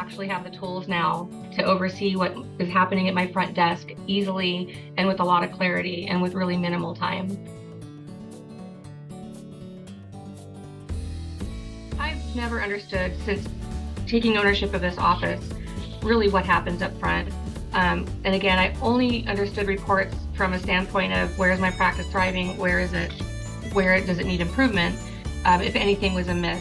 actually have the tools now to oversee what is happening at my front desk easily and with a lot of clarity and with really minimal time. I've never understood, since taking ownership of this office, really what happens up front. And again, I only understood reports from a standpoint of where is my practice thriving, where does it need improvement, if anything was amiss.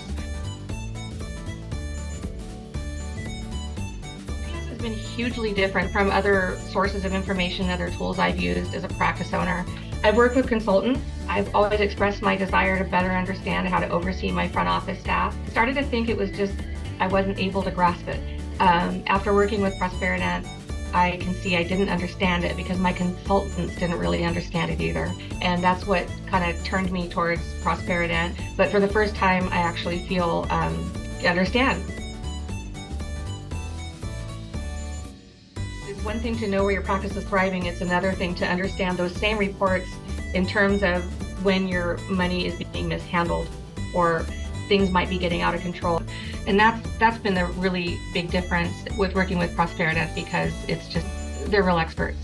PS has been hugely different from other sources of information, other tools I've used as a practice owner. I've worked with consultants. I've always expressed my desire to better understand how to oversee my front office staff. I started to think it was just I wasn't able to grasp it. After working with Prosperident, I can see I didn't understand it because my consultants didn't really understand it either. And that's what kind of turned me towards Prosperident. But for the first time, I actually feel understand. It's one thing to know where your practice is thriving. It's another thing to understand those same reports in terms of when your money is being mishandled or things might be getting out of control. And that's been the really big difference with working with Prosperident, because it's just, they're real experts.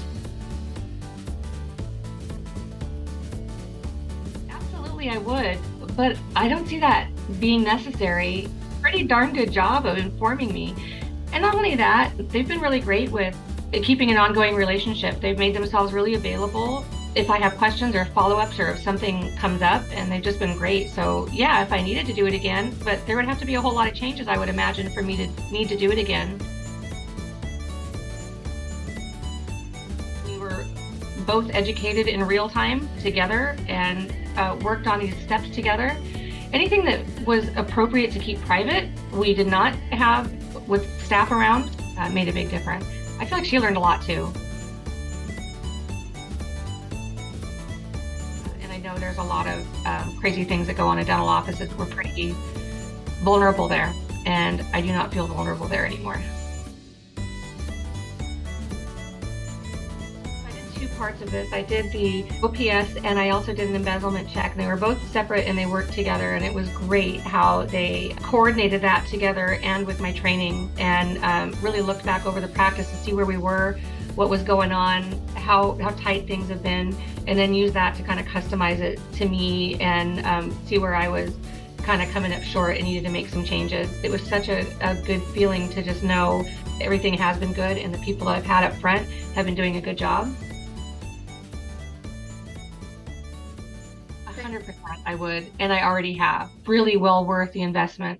Absolutely, I would, but I don't see that being necessary. Pretty darn good job of informing me. And not only that, they've been really great with keeping an ongoing relationship. They've made themselves really available if I have questions or follow-ups or if something comes up, and they've just been great. So yeah, if I needed to do it again, but there would have to be a whole lot of changes, I would imagine, for me to need to do it again. We were both educated in real time together and worked on these steps together. Anything that was appropriate to keep private, we did not have with staff around, made a big difference. I feel like she learned a lot too. I know there's a lot of crazy things that go on in dental offices. We're pretty vulnerable there, and I do not feel vulnerable there anymore. I did two parts of this. I did the OPS and I also did an embezzlement check, and they were both separate and they worked together, and it was great how they coordinated that together and with my training, and really looked back over the practice to see where we were, what was going on, how tight things have been, and then use that to kind of customize it to me and see where I was kind of coming up short and needed to make some changes. It was such a good feeling to just know everything has been good and the people I've had up front have been doing a good job. 100% I would, and I already have. Really well worth the investment.